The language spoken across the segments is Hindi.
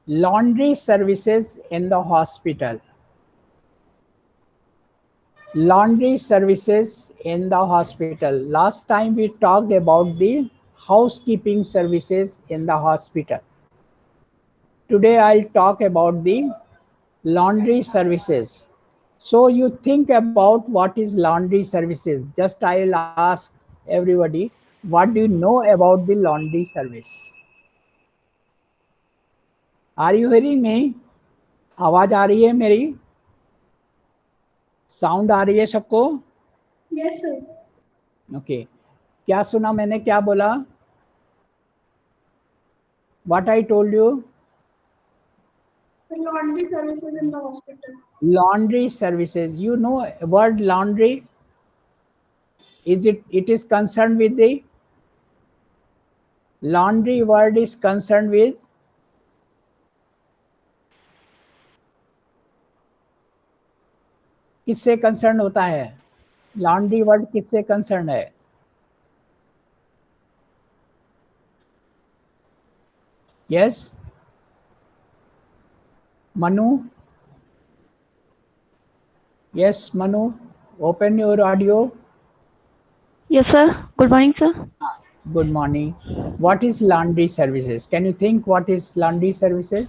laundry services in the hospital. Laundry services in the hospital. Last time we talked about the housekeeping services in the hospital. Today I'll talk about the laundry services. So you think about what is laundry services. Just I'll ask everybody, what do you know about the laundry service? Are you hearing me? आवाज आ रही है मेरी? साउंड आ रही है सबको? Yes sir. ओके. क्या सुना मैंने, क्या बोला? What I told you? The laundry services in the hospital. Laundry services. You know word laundry? It is concerned with the laundry word is concerned with किससे कंसर्न होता है? लॉन्ड्री वर्ड किससे कंसर्न है? Yes Manu? Yes Manu, open your audio. Yes, sir. Good morning, sir. Good morning. What is laundry services? Can you think what is laundry services?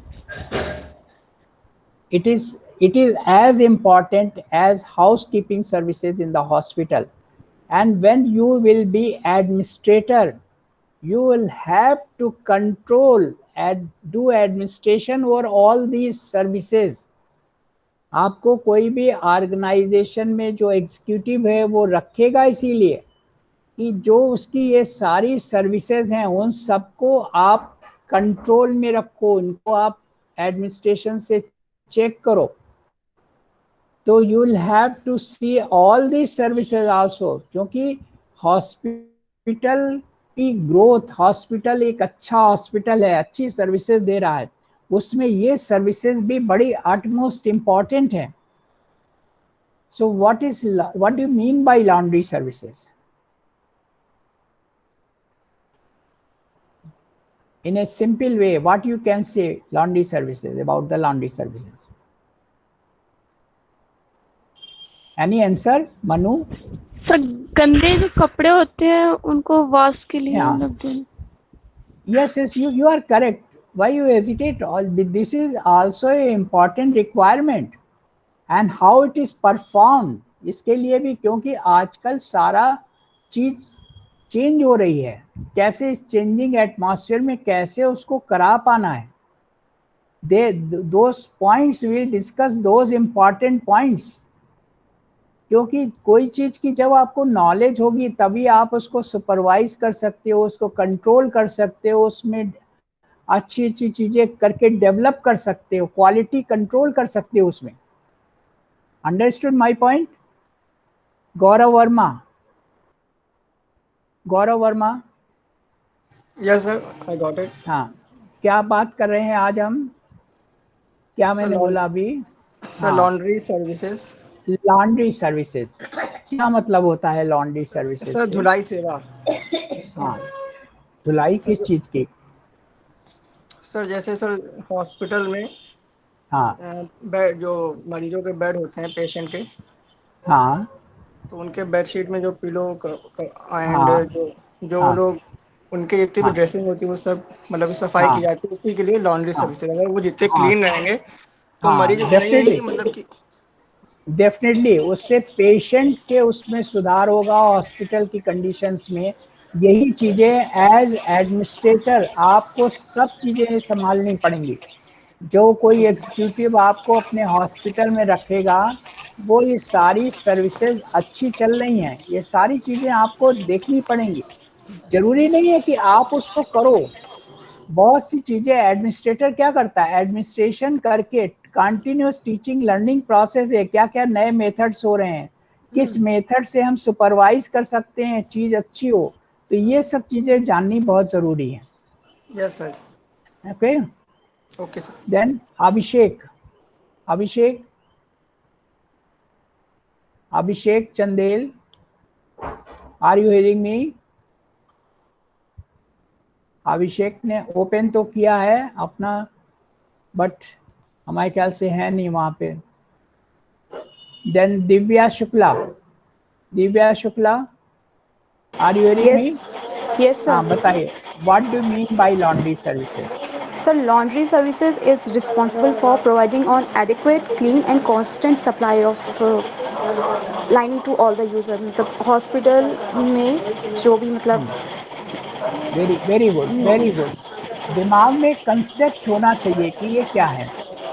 It is as important as housekeeping services in the hospital. And when you will be administrator, you will have to control and do administration over all these services. आपको कोई भी ऑर्गेनाइजेशन में जो एग्जीक्यूटिव है वो रखेगा इसीलिए कि जो उसकी ये सारी सर्विसेज हैं उन सबको आप कंट्रोल में रखो, उनको आप एडमिनिस्ट्रेशन से चेक करो. तो you will have to see all these services also, क्योंकि हॉस्पिटल की ग्रोथ, हॉस्पिटल एक अच्छा हॉस्पिटल है, अच्छी सर्विसेज दे रहा है, उसमें ये सर्विसेज भी बड़ी अटमोस्ट इम्पॉर्टेंट है. So what do you mean by laundry services? In a simple way, what you can say laundry services, about the laundry services? Any answer, Manu? Sir गंदे जो कपड़े होते हैं उनको वॉश के लिए Yeah. मतलब दें. Yes, you are correct. Why you hesitate? This is also an important requirement. And how it is performed, इसके लिए भी, क्योंकि आजकल सारा चीज चेंज हो रही है, कैसे इस चेंजिंग एटमॉस्फेयर में कैसे उसको करा पाना है. Those points we discuss those important points. क्योंकि कोई चीज की जब आपको नॉलेज होगी तभी आप उसको सुपरवाइज कर सकते हो, उसको कंट्रोल कर सकते हो, उसमें अच्छी अच्छी चीजें करके डेवलप कर सकते हो, क्वालिटी कंट्रोल कर सकते हो उसमें. Understood my point? Gaurav Verma. Gaurav Verma. Yes sir, I got it. हाँ, क्या बात कर रहे हैं आज हम? क्या मैंने बोला अभी? Sir laundry services. Laundry services क्या मतलब होता है लॉन्ड्री सर्विसेज? सर धुलाई सेवा. हाँ, धुलाई किस चीज की? सर जैसे सर हॉस्पिटल में हाँ बेड, जो मरीजों के बेड होते हैं पेशेंट के, हाँ तो उनके बेडशीट में जो पिलो एंड हाँ जो हाँ लोग उनके जितनी भी हाँ ड्रेसिंग होती है वो सब मतलब सफाई की हाँ जाती है, उसी के लिए लॉन्ड्री हाँ सर्विसेज. अगर वो जितने हाँ क्लीन रहेंगे तो हाँ मरीज नहीं है कि मतलब कि डेफिनेटली उससे पेशेंट के उसमें सुधार होगा, हॉस्पिटल की कंडीशंस में. यही चीजें एज एडमिनिस्ट्रेटर आपको सब चीजें संभालनी पड़ेंगी. जो कोई एग्जीक्यूटिव आपको अपने हॉस्पिटल में रखेगा वो ये सारी सर्विसेज अच्छी चल रही हैं, ये सारी चीजें आपको देखनी पड़ेंगी. जरूरी नहीं है कि आप उसको करो. बहुत सी चीजें एडमिनिस्ट्रेटर क्या करता है, एडमिनिस्ट्रेशन करके कंटिन्यूस टीचिंग लर्निंग प्रोसेस है, क्या क्या नए मेथड्स हो रहे हैं, किस मेथड से हम सुपरवाइज कर सकते हैं चीज अच्छी हो, तो ये सब चीजें जाननी बहुत जरूरी है. Yes sir. Okay okay sir. Then Abhishek. Abhishek Abhishek Chandel, are you hearing me? Abhishek ने ओपन तो किया है अपना बट हमारे ख्याल से है नहीं वहाँ पे। Then Divya Shukla, Divya Shukla, are you hearing Yes, me? yes, sir. हाँ बताइए, what do mean by laundry services? Sir, laundry services is responsible for providing an adequate, clean, and constant supply of lining to all the user. मतलब हॉस्पिटल में जो भी मतलब very very good, very good. दिमाग में कंसेप्ट होना चाहिए कि ये क्या है।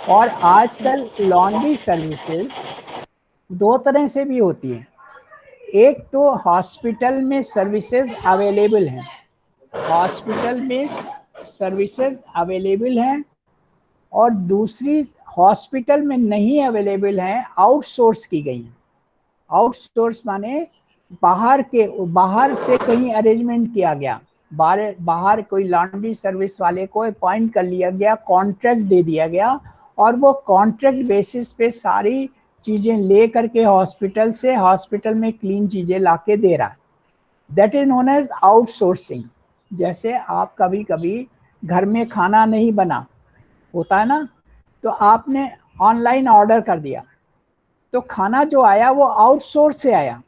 और आजकल लॉन्ड्री सर्विसेज दो तरह से भी होती है। एक तो हॉस्पिटल में सर्विसेज अवेलेबल हैं, हॉस्पिटल में सर्विसेज अवेलेबल हैं, और दूसरी हॉस्पिटल में नहीं अवेलेबल हैं, आउटसोर्स की गई हैं। आउटसोर्स माने बाहर से कहीं अरेंजमेंट किया गया, बाहर कोई लॉन्ड्री सर्विस वाले को अपॉइंट कर लिया गया, कॉन्ट्रैक्ट दे दिया गया, और वो कॉन्ट्रैक्ट बेसिस पे सारी चीजें ले करके हॉस्पिटल से हॉस्पिटल में क्लीन चीजें लाके दे रहा है। That is known as outsourcing. जैसे आप कभी कभी घर में खाना नहीं बना होता है ना, तो आपने ऑनलाइन ऑर्डर कर दिया, तो खाना जो आया वो आउटसोर्स से आया।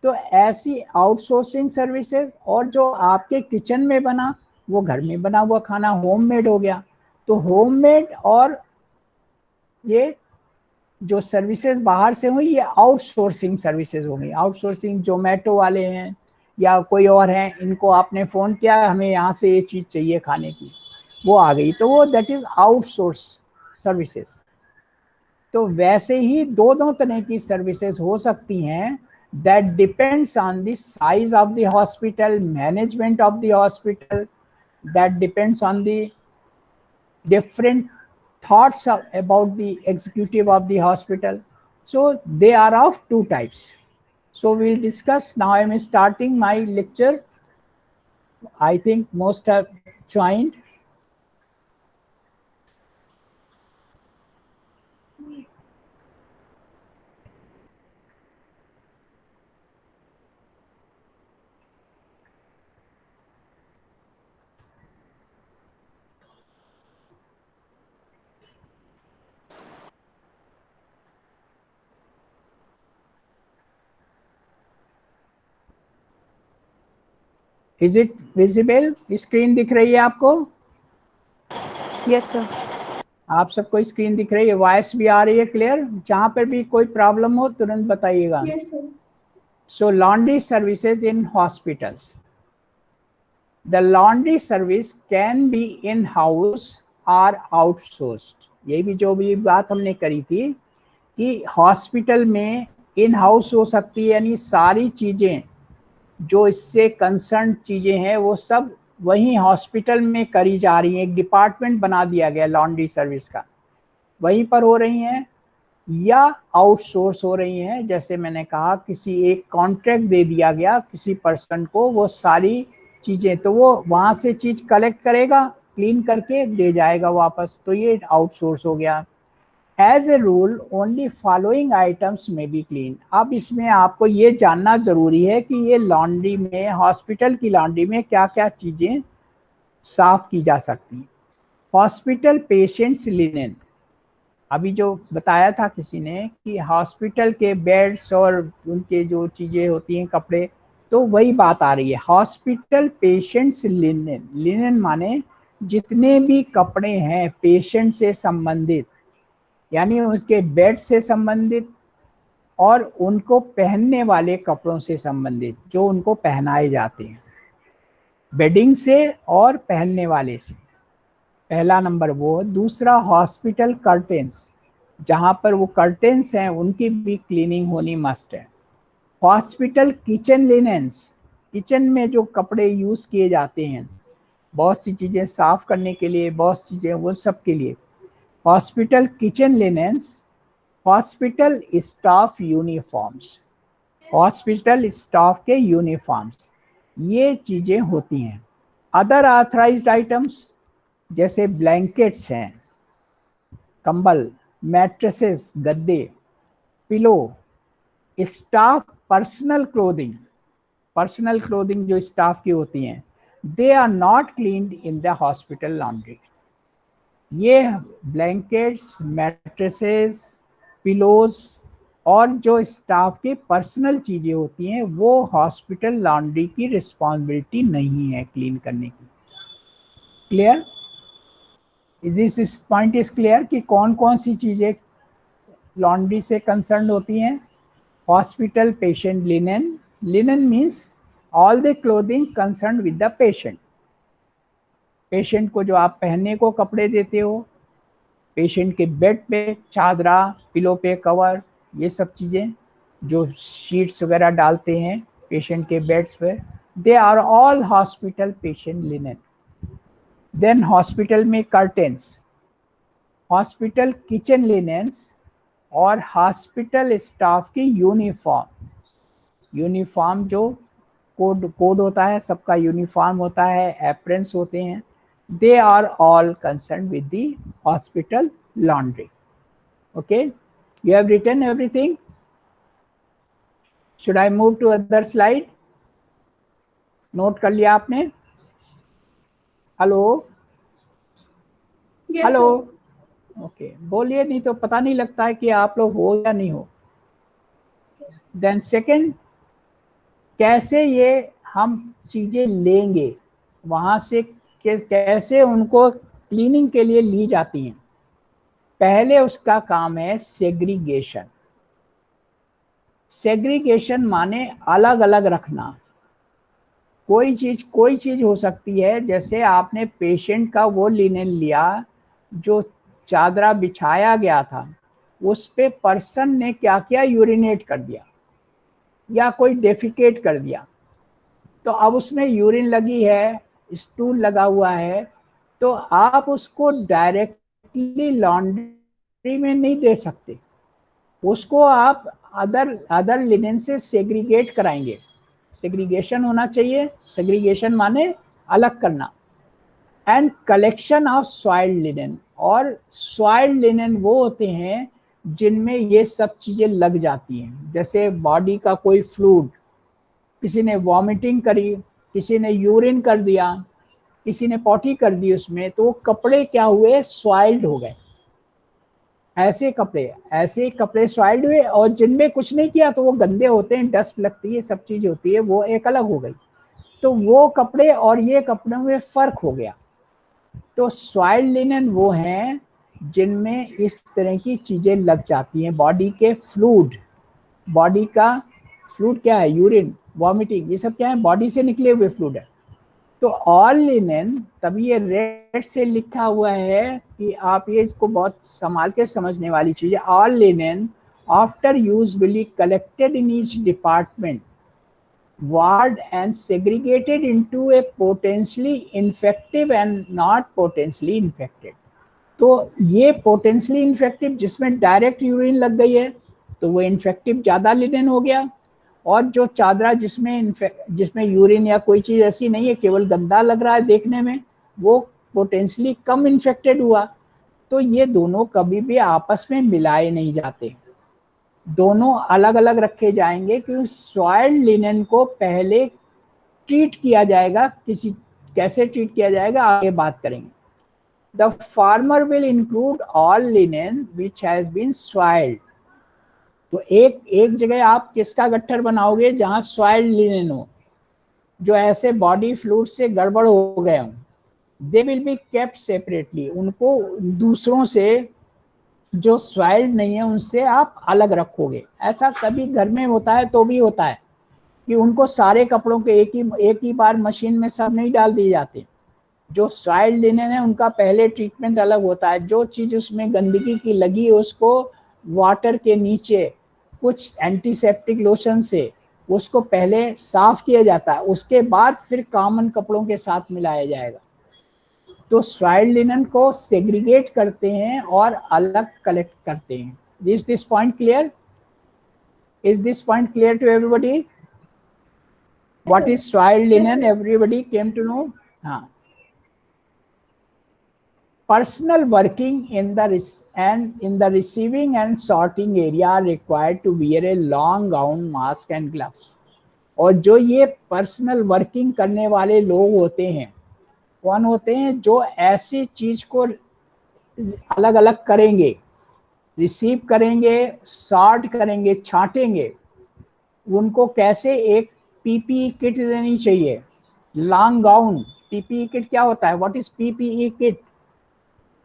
तो ऐसी आउटसोर्सिंग सर्विसेज, और जो आपके किचन में बना वो घर में बना हुआ खाना होममेड हो गया। तो होममेड और ये जो सर्विसेज बाहर से हुई ये आउटसोर्सिंग सर्विसेज हो गई। आउटसोर्सिंग जोमेटो वाले हैं या कोई और हैं, इनको आपने फ़ोन किया हमें यहाँ से ये चीज़ चाहिए खाने की, वो आ गई, तो वो दैट इज़ आउटसोर्स सर्विसेज। तो वैसे ही दो तरह की सर्विसेज हो सकती हैं, that depends on the size of the hospital, management of the hospital, that depends on the different thoughts about the executive of the hospital. So they are of two types. So we'll discuss now. I am starting my lecture. I think most have joined. Is it visible? Screen दिख रही है आपको? yes, sir. आप सबको स्क्रीन दिख रही है, वॉइस भी आ रही है क्लियर? जहाँ पर भी कोई प्रॉब्लम हो तुरंत बताइएगा। Yes, sir. So laundry services in hospitals. The laundry service can be in-house or outsourced. ये भी जो भी बात हमने करी थी कि हॉस्पिटल में इन हाउस हो सकती है, यानी सारी चीज़ें जो इससे कंसर्न चीज़ें हैं वो सब वहीं हॉस्पिटल में करी जा रही हैं। एक डिपार्टमेंट बना दिया गया लॉन्ड्री सर्विस का, वहीं पर हो रही हैं, या आउटसोर्स हो रही हैं। जैसे मैंने कहा, किसी एक कॉन्ट्रैक्ट दे दिया गया किसी पर्सन को, वो सारी चीज़ें, तो वो वहाँ से चीज़ कलेक्ट करेगा, क्लीन करके दे जाएगा वापस, तो ये आउटसोर्स हो गया। As a rule only following items में बी क्लीन। अब इसमें आपको ये जानना ज़रूरी है कि ये लॉन्ड्री में, हॉस्पिटल की लॉन्ड्री में क्या क्या चीज़ें साफ़ की जा सकती हैं। हॉस्पिटल पेशेंट्स लिनेन, अभी जो बताया था किसी ने कि हॉस्पिटल के बेड्स और उनके जो चीज़ें होती हैं, कपड़े, तो वही बात आ रही है। हॉस्पिटल पेशेंट्स लिनेन, लिनेन माने जितने भी कपड़े हैं पेशेंट से संबंधित, यानी उसके बेड से संबंधित और उनको पहनने वाले कपड़ों से संबंधित, जो उनको पहनाए जाते हैं, बेडिंग से और पहनने वाले से, पहला नंबर वो। दूसरा हॉस्पिटल कर्टेंस, जहाँ पर वो कर्टेंस हैं उनकी भी क्लीनिंग होनी मस्ट है। हॉस्पिटल किचन लिनेंस, किचन में जो कपड़े यूज़ किए जाते हैं, बहुत सी चीज़ें साफ़ करने के लिए, बहुत सी चीज़ें, वो सब के लिए hospital kitchen linens. Hospital staff uniforms, hospital staff के यूनिफॉर्म्स, ये चीज़ें होती हैं। अदर ऑथराइज्ड आइटम्स जैसे ब्लैंकेट्स हैं, कंबल, मैट्रेसेस, गद्दे, pillow, staff personal clothing, personal clothing जो स्टाफ की होती हैं, they are not cleaned in the hospital laundry. ये ब्लैंकेट्स, मैट्रेसेस, पिलोज और जो स्टाफ की पर्सनल चीजें होती हैं वो हॉस्पिटल लॉन्ड्री की रिस्पॉन्सिबिलिटी नहीं है क्लीन करने की। Clear? This point is clear कि कौन कौन सी चीजें लॉन्ड्री से कंसर्न होती हैं? Hospital patient linen, linen means all the clothing concern with the patient. Patient को जो आप पहनने को कपड़े देते हो, पेशेंट के बेड पे चादरा, पिलो पे कवर, ये सब चीज़ें जो शीट्स वगैरह डालते हैं पेशेंट के बेड्स पे, they are all hospital patient linen. Then hospital में कर्टेन्स, हॉस्पिटल किचन लिनेन्स और हॉस्पिटल स्टाफ की यूनिफॉर्म, यूनिफॉर्म जो कोड होता है, सबका यूनिफॉर्म होता है, एप्रन्स होते हैं, they are all concerned with the hospital laundry. Okay, you have written everything. Should I move to other slide? Note कर लिया आपने? Hello Yes, hello, sir. Okay, बोलिए, नहीं तो पता नहीं लगता है कि आप लोग हो या नहीं हो। देन सेकंड, कैसे ये हम चीजें लेंगे वहां से, कैसे उनको क्लीनिंग के लिए ली जाती हैं? पहले उसका काम है सेग्रीगेशन। सेग्रीगेशन माने अलग अलग रखना। कोई चीज हो सकती है, जैसे आपने पेशेंट का वो लिनेन लिया जो चादरा बिछाया गया था, उस पे पर्सन ने क्या किया, यूरिनेट कर दिया या कोई डेफिकेट कर दिया, तो अब उसमें यूरिन लगी है, स्टूल लगा हुआ है, तो आप उसको डायरेक्टली लॉन्ड्री में नहीं दे सकते, उसको आप अदर लिनेन से सेग्रीगेट कराएंगे। सेग्रीगेशन होना चाहिए, सेग्रीगेशन माने अलग करना। And collection of soiled linen, और सॉइल्ड लिनेन वो होते हैं जिनमें ये सब चीजें लग जाती हैं, जैसे बॉडी का कोई फ्लूइड, किसी ने वॉमिटिंग करी, किसी ने यूरिन कर दिया, किसी ने पॉटी कर दी उसमें, तो वो कपड़े क्या हुए, सॉइल्ड हो गए। ऐसे कपड़े सॉइल्ड हुए, और जिनमें कुछ नहीं किया तो वो गंदे होते हैं, डस्ट लगती है, सब चीज होती है, वो एक अलग हो गई। तो वो कपड़े और ये कपड़ों में फर्क हो गया। तो सॉइल्ड लिनेन वो हैं जिनमें इस तरह की चीजें लग जाती हैं, बॉडी के फ्लूइड, बॉडी का फ्लूइड क्या है, यूरिन, वॉमिटिंग, ये सब क्या है, बॉडी से निकले हुए फ्लूइड है। तो ऑल लिनेन, तभी ये रेड से लिखा हुआ है कि आप ये इसको बहुत संभाल के समझने वाली चीज है। All linen after use will be collected in each department ward and segregated into A potentially infective and not potentially infected. तो ये पोटेंशियली इन्फेक्टिव जिसमें डायरेक्ट यूरिन लग गई है तो वो इन्फेक्टिव ज्यादा लिनेन हो गया, और जो चादरा जिसमें यूरिन या कोई चीज ऐसी नहीं है, केवल गंदा लग रहा है देखने में, वो पोटेंशियली कम इन्फेक्टेड हुआ। तो ये दोनों कभी भी आपस में मिलाए नहीं जाते, दोनों अलग अलग रखे जाएंगे, क्योंकि सॉइल्ड लिनेन को पहले ट्रीट किया जाएगा, कैसे ट्रीट किया जाएगा आगे बात करेंगे। The former will include all linen which has been soiled. तो एक जगह आप किसका गट्ठर बनाओगे, जहां सॉइल्ड लिनेन हो, जो ऐसे बॉडी फ्लूइड से गड़बड़ हो गए हों, they will be kept separately, उनको दूसरों से जो सॉइल्ड नहीं है उनसे आप अलग रखोगे। ऐसा कभी घर में होता है तो भी होता है कि उनको सारे कपड़ों के एक ही बार मशीन में सब नहीं डाल दिए जाते। जो सॉइल्ड लिनेन है उनका पहले ट्रीटमेंट अलग होता है, जो चीज उसमें गंदगी की लगी है उसको वाटर के नीचे कुछ एंटीसेप्टिक लोशन से उसको पहले साफ किया जाता है, उसके बाद फिर कॉमन कपड़ों के साथ मिलाया जाएगा। तो सॉइल्ड लिनेन को सेग्रीगेट करते हैं और अलग कलेक्ट करते हैं। Is this point clear? Is this point clear to everybody? What is soiled linen? Everybody came to know? हाँ। Personal working in the receiving and sorting area are required to wear a long gown, mask and gloves. और जो ये पर्सनल वर्किंग करने वाले लोग होते हैं, कौन होते हैं? जो ऐसी चीज को अलग अलग करेंगे, रिसीव करेंगे, सॉर्ट करेंगे, छांटेंगे, उनको कैसे एक पीपीई किट देनी चाहिए, लॉन्ग गाउन। पीपीई किट क्या होता है? What is PPE kit?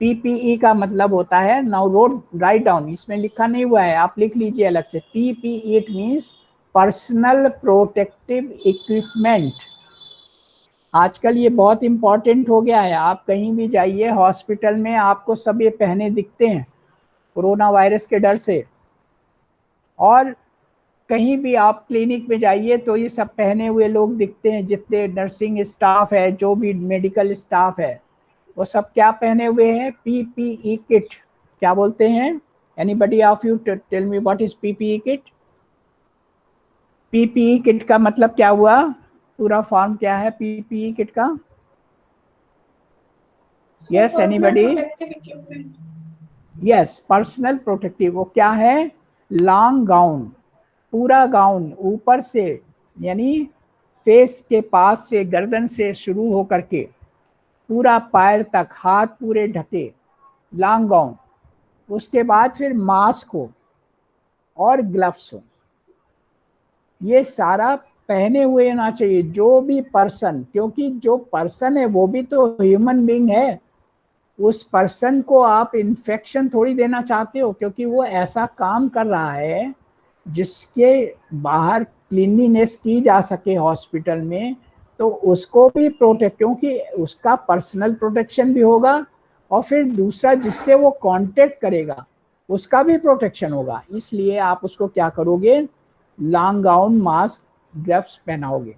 PPE का मतलब होता है, नाउ रोड राइट डाउन, इसमें लिखा नहीं हुआ है, आप लिख लीजिए अलग से। PPE it means personal protective equipment. आजकल ये बहुत इंपॉर्टेंट हो गया है, आप कहीं भी जाइए हॉस्पिटल में आपको सब ये पहने दिखते हैं कोरोना वायरस के डर से, और कहीं भी आप क्लिनिक में जाइए तो ये सब पहने हुए लोग दिखते हैं, जितने नर्सिंग स्टाफ है, जो भी मेडिकल स्टाफ है, वो सब क्या पहने हुए हैं? PPE kit. क्या बोलते हैं? Anybody of you tell me what is PPE kit? PPE kit का मतलब क्या हुआ? पूरा फॉर्म क्या है पीपीई किट का? Yes, anybody? Yes, personal protective. वो क्या है? लॉन्ग गाउन, पूरा गाउन ऊपर से, यानी फेस के पास से, गर्दन से शुरू होकर के पूरा पैर तक, हाथ पूरे ढके, लॉन्ग गाउन। उसके बाद फिर मास्क हो और ग्लव्स हो, ये सारा पहने हुए ना चाहिए जो भी पर्सन, क्योंकि जो पर्सन है वो भी तो ह्यूमन बीइंग है। उस पर्सन को आप इन्फेक्शन थोड़ी देना चाहते हो, क्योंकि वो ऐसा काम कर रहा है जिसके बाहर क्लीनलीनेस की जा सके हॉस्पिटल में, तो उसको भी प्रोटेक्ट, क्योंकि उसका पर्सनल प्रोटेक्शन भी होगा और फिर दूसरा जिससे वो कांटेक्ट करेगा उसका भी प्रोटेक्शन होगा। इसलिए आप उसको क्या करोगे? लॉन्ग गाउन, मास्क, ग्लव्स पहनाओगे।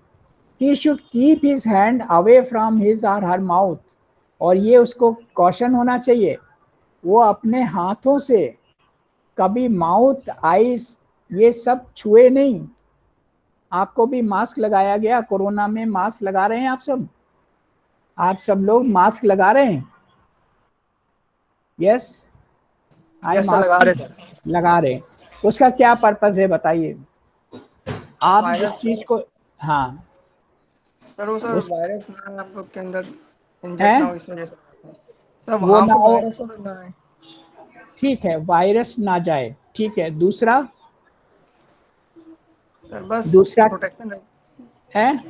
He should keep his hand away from his और हर माउथ, और ये उसको कॉशन होना चाहिए, वो अपने हाथों से कभी माउथ, आईज ये सब छुए नहीं। आपको भी मास्क लगाया गया, कोरोना में मास्क लगा रहे हैं आप सब लोग मास्क लगा रहे हैं? यस, यस सर, लगा रहे सर। लगा रहे हैं। उसका क्या पर्पस है बताइए आप जिस वायरस चीज को। हाँ सर, वो सर उस वायरस ना आप लोग के अंदर है, इंजेक्ट ना हो इस वजह से सर, वो वहाँ ना पे हो, वायरस सर ना है। ठीक है, वायरस ना जाए, ठीक है। दूसरा सर बस दूसरा प्रोटेक्शन है। है,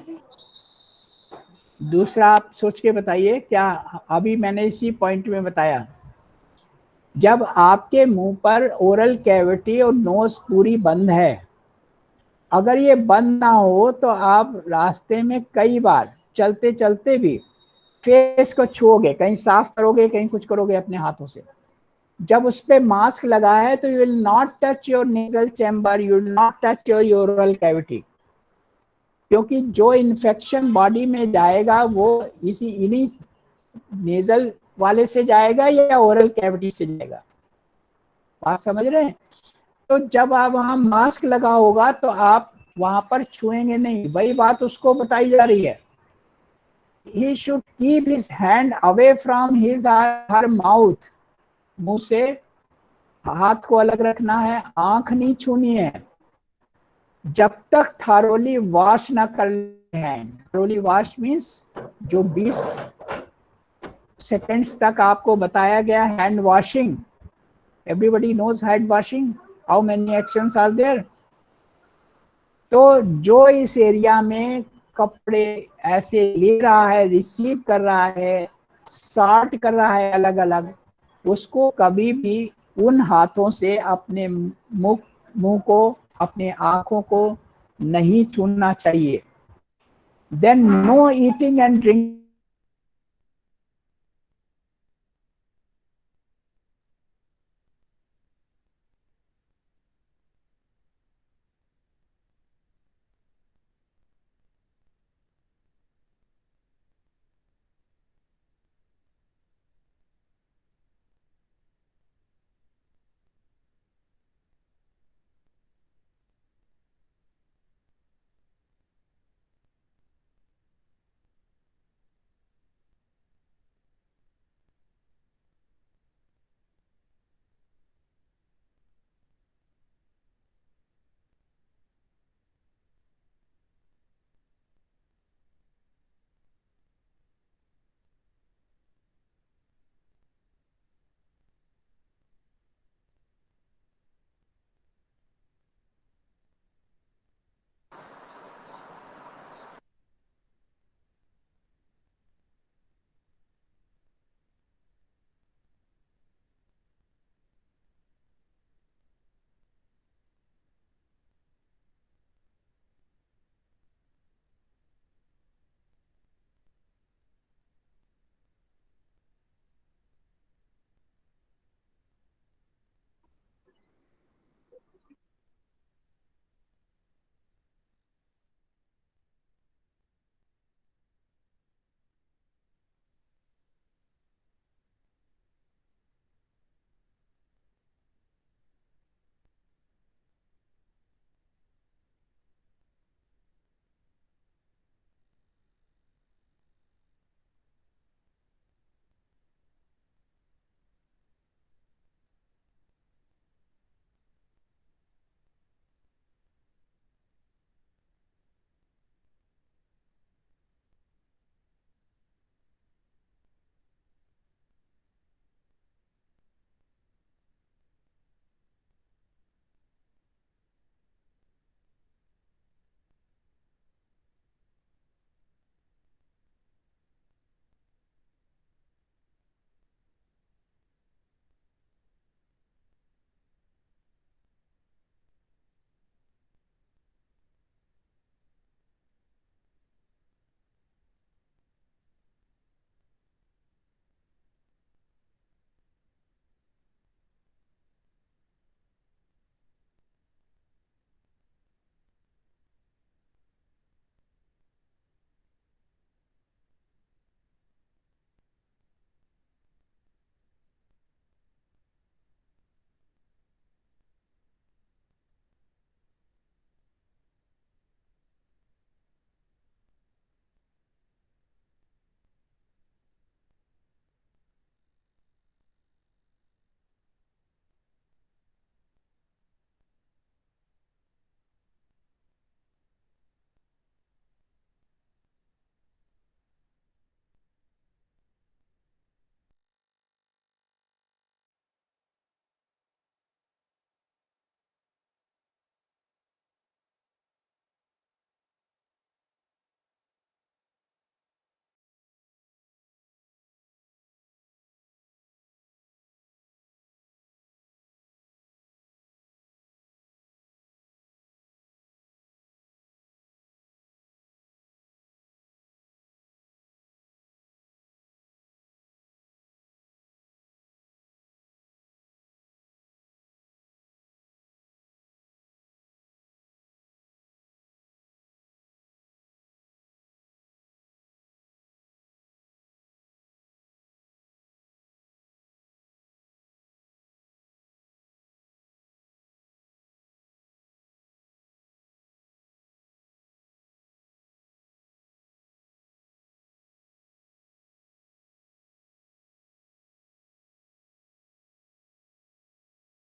दूसरा आप सोच के बताइए क्या। अभी मैंने इसी पॉइंट में बताया, जब आपके मुंह पर ओरल कैविटी और नोज पूरी बंद है, अगर ये बंद ना हो तो आप रास्ते में कई बार चलते चलते भी फेस को छुओगे, कहीं साफ करोगे, कहीं कुछ करोगे अपने हाथों से। जब उस पे मास्क लगा है तो you will not touch your nasal chamber, you will not touch your oral cavity, क्योंकि जो इन्फेक्शन बॉडी में जाएगा वो इन्हीं नेजल वाले से जाएगा या ओरल कैविटी से जाएगा। बात समझ रहे हैं? तो जब आप वहां मास्क लगा होगा तो आप वहां पर छुएंगे नहीं, वही बात उसको बताई जा रही है। He should keep his hand away from his or her mouth, मुंह से हाथ को अलग रखना है, आंख नहीं छूनी है जब तक थारोली वॉश ना कर ले। थारोली वॉश मीन्स जो 20 सेकेंड्स तक आपको बताया गया hand washing. Everybody knows hand washing, how many actions are there. तो जो इस एरिया में कपड़े ऐसे ले रहा है, रिसीव कर रहा है, सॉर्ट कर रहा है अलग अलग, उसको कभी भी उन हाथों से अपने मुंह को, अपने आंखों को नहीं छूना चाहिए। Then no eating and drink